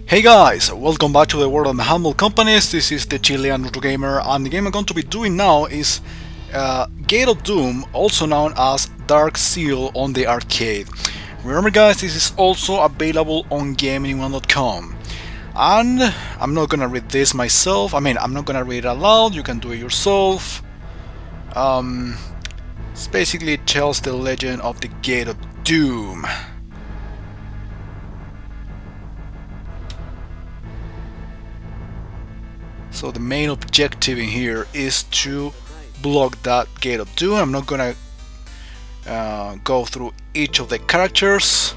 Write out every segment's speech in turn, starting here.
Hey guys, welcome back to the world of my humble companies. This is the Chilean Retro Gamer, and the game I'm going to be doing now is Gate of Doom, also known as Dark Seal on the arcade. Remember guys, this is also available on GameAnyone.com. And I'm not gonna read this myself, I'm not gonna read it aloud, you can do it yourself. It's basically tells the legend of the Gate of Doom. So the main objective in here is to block that Gate of Doom. I'm not gonna go through each of the characters.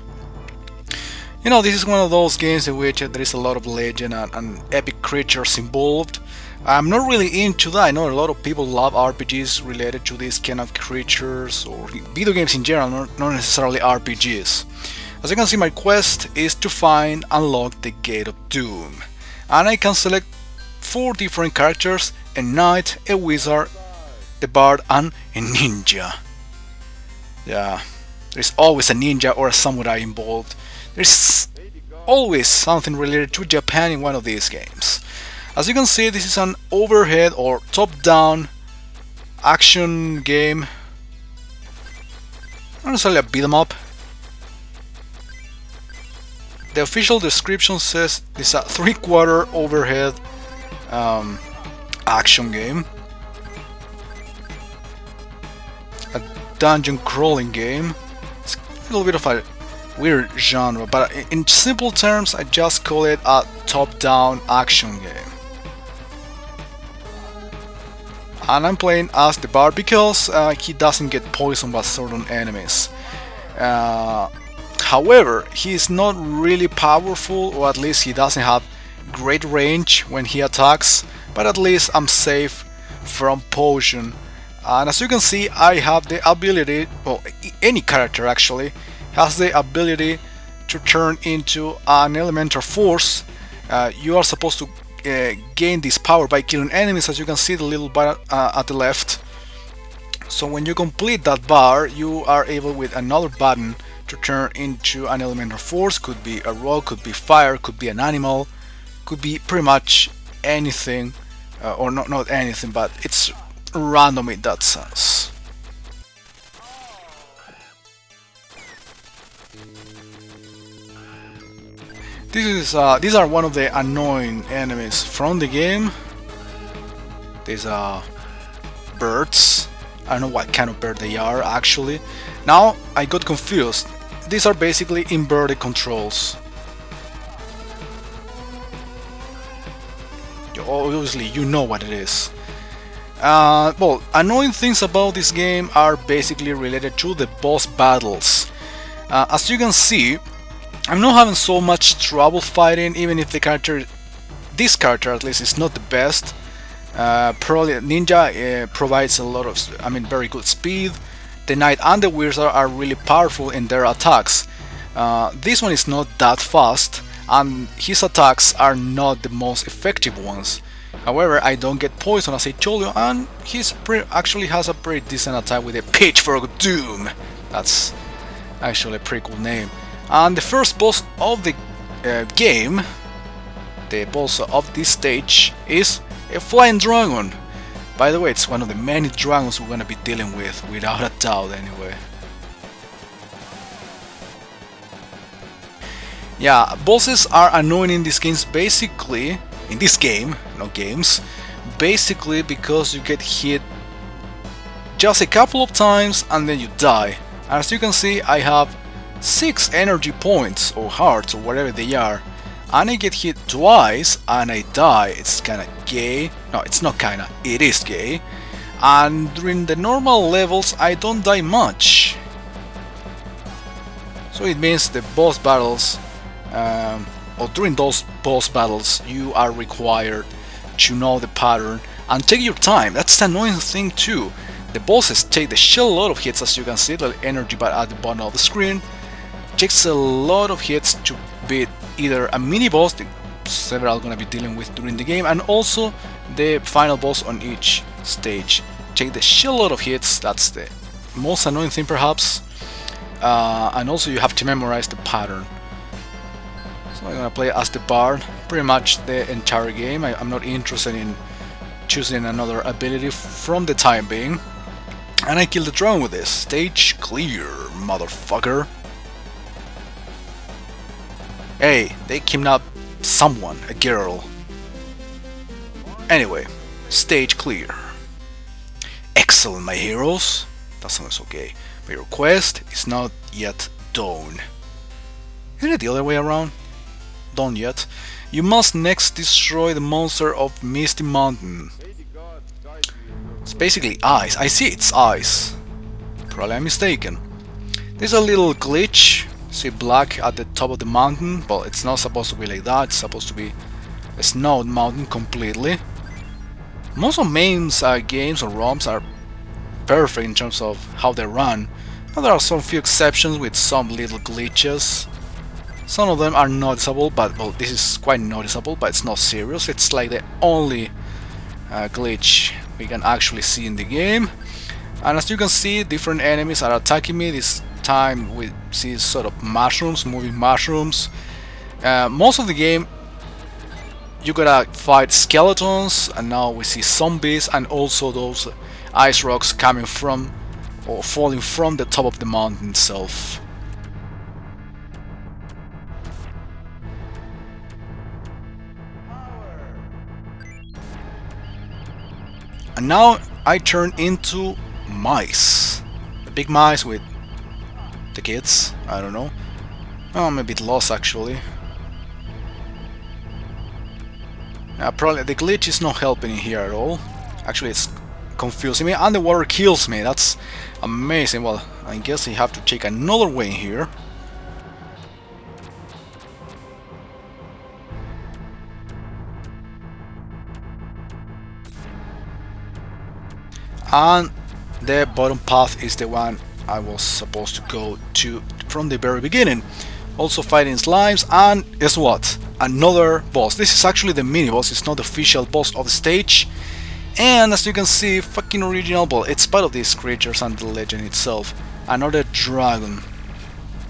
You know, this is one of those games in which there is a lot of legend and epic creatures involved. I'm not really into that. I know a lot of people love RPGs related to these kind of creatures, or video games in general, not necessarily RPGs. As you can see, my quest is to find and unlock the Gate of Doom. And I can select 4 different characters: a knight, a wizard, the bard, and a ninja. Yeah, there's always a ninja or a samurai involved. There's always something related to Japan in one of these games. As you can see, this is an overhead or top-down action game. Not necessarily a beat 'em up. The official description says it's a 3/4 overhead action game, a dungeon crawling game. It's a little bit of a weird genre, but in simple terms I just call it a top-down action game. And I'm playing as the bard because he doesn't get poisoned by certain enemies. However, he is not really powerful, or at least he doesn't have great range when he attacks, but at least I'm safe from poison. And as you can see, I have the ability, well, any character actually has the ability to turn into an elemental force. You are supposed to gain this power by killing enemies, as you can see the little bar at the left. So when you complete that bar, you are able with another button to turn into an elemental force. Could be a rock, could be fire, could be an animal, could be pretty much anything, or not anything, but it's random in that sense. These are one of the annoying enemies from the game. These are birds. I don't know what kind of bird they are actually. Now I got confused. These are basically inverted controls. Obviously you know what it is. Well, annoying things about this game are basically related to the boss battles. As you can see, I'm not having so much trouble fighting, even if this character at least is not the best. Probably ninja provides a lot of, very good speed. The knight and the wizard are really powerful in their attacks. This one is not that fast, and his attacks are not the most effective ones. However, I don't get poisoned, as I told you, and he's actually has a pretty decent attack with a Pitchfork of Doom. That's actually a pretty cool name. And the first boss of the game, the boss of this stage, is a flying dragon. By the way, it's one of the many dragons we're gonna be dealing with, without a doubt anyway. Yeah, bosses are annoying in these games basically, in this game, not games, basically because you get hit just a couple of times and then you die. As you can see, I have 6 energy points, or hearts, or whatever they are, and I get hit twice and I die. It's kinda gay. No, it's not kinda, it is gay. And during the normal levels I don't die much. So it means the boss battles, or during those boss battles, you are required to know the pattern and take your time. That's the annoying thing too. The bosses take the shitload of hits, as you can see, the energy bar at the bottom of the screen. Takes a lot of hits to beat either a mini boss, several gonna be dealing with during the game, and also the final boss on each stage. Take the shitload of hits, that's the most annoying thing perhaps. And also you have to memorize the pattern. So I'm gonna play as the bard pretty much the entire game. I'm not interested in choosing another ability from the time being. And I kill the drone with this. Stage clear, motherfucker. Hey, they kidnapped someone, a girl. Anyway, stage clear. Excellent, my heroes. That sounds okay. But your quest is not yet done. Isn't it the other way around? Done yet. You must next destroy the monster of Misty Mountain. It's basically ice. I see it's ice. Probably I'm mistaken. There's a little glitch. See black at the top of the mountain. Well, it's not supposed to be like that. It's supposed to be a snowed mountain completely. Most of MAME's games or ROMs are perfect in terms of how they run. But there are some few exceptions with some little glitches. Some of them are noticeable, but well, this is quite noticeable, but it's not serious. It's like the only glitch we can actually see in the game. And as you can see, different enemies are attacking me. This time we see sort of mushrooms, moving mushrooms. Most of the game you gotta fight skeletons, and now we see zombies and also those ice rocks coming from or falling from the top of the mountain itself. And now I turn into mice. The big mice with the kids, I don't know. Oh, I'm a bit lost actually. Probably the glitch is not helping here at all. Actually, it's confusing me, and the water kills me. That's amazing. Well, I guess I have to take another way here. And the bottom path is the one I was supposed to go to from the very beginning. Also fighting slimes, and guess what? Another boss. This is actually the mini boss, it's not the official boss of the stage. And as you can see, fucking original, but it's part of these creatures and the legend itself. Another dragon.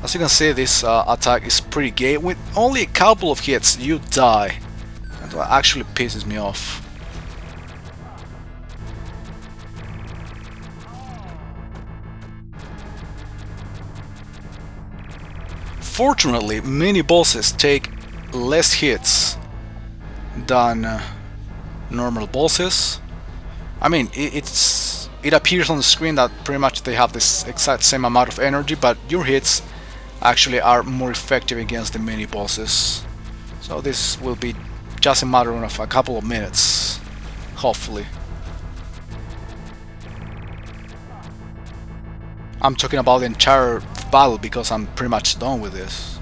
As you can see, this attack is pretty gay. With only a couple of hits, you die. That actually pisses me off. Fortunately, mini bosses take less hits than normal bosses. I mean, it appears on the screen that pretty much they have this exact same amount of energy, but your hits actually are more effective against the mini bosses. So this will be just a matter of a couple of minutes, hopefully. I'm talking about the entire battle because I'm pretty much done with this.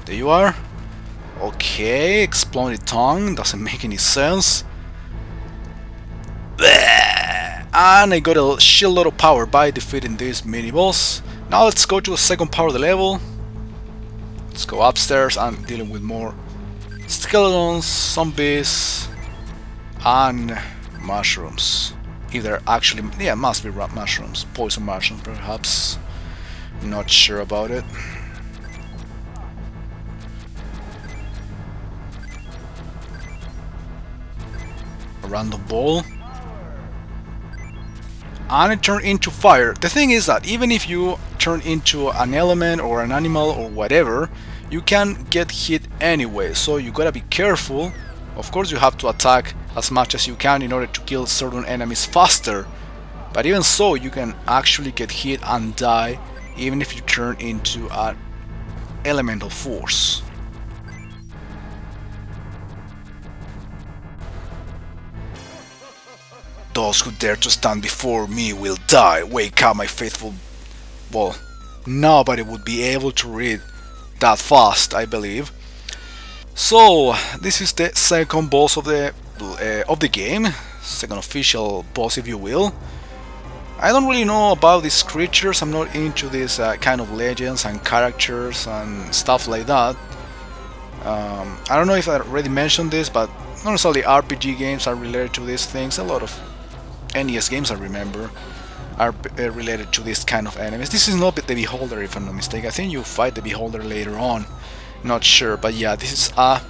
There you are. Okay, exploded tongue, doesn't make any sense. And I got a shitload of power by defeating this mini boss. Now let's go to the second part of the level. Let's go upstairs. I'm dealing with more skeletons, zombies, and mushrooms. Either actually, yeah, must be mushrooms, poison mushrooms perhaps. Not sure about it. A random ball. And it turned into fire. The thing is that even if you turn into an element or an animal or whatever, you can get hit anyway, so you gotta be careful. Of course you have to attack as much as you can in order to kill certain enemies faster, but even so you can actually get hit and die even if you turn into an elemental force. Those who dare to stand before me will die. Wake up, my faithful... Well, nobody would be able to read that fast, I believe. So, this is the second boss of the game. Second official boss, if you will. I don't really know about these creatures. I'm not into these kind of legends and characters and stuff like that. I don't know if I already mentioned this, but not necessarily RPG games are related to these things. A lot of NES games I remember are related to this kind of enemies. This is not the Beholder, if I'm not mistaken. I think you fight the Beholder later on. Not sure, but yeah, this is a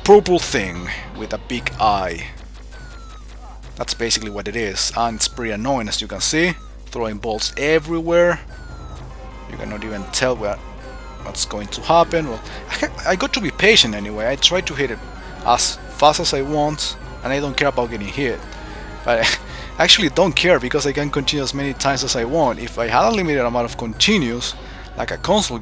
purple thing with a big eye. That's basically what it is, and it's pretty annoying, as you can see. Throwing bolts everywhere. You cannot even tell what's going to happen. Well, I got to be patient anyway. I try to hit it as fast as I want, and I don't care about getting hit. But I actually don't care, because I can continue as many times as I want. If I had a limited amount of continues, like a console game,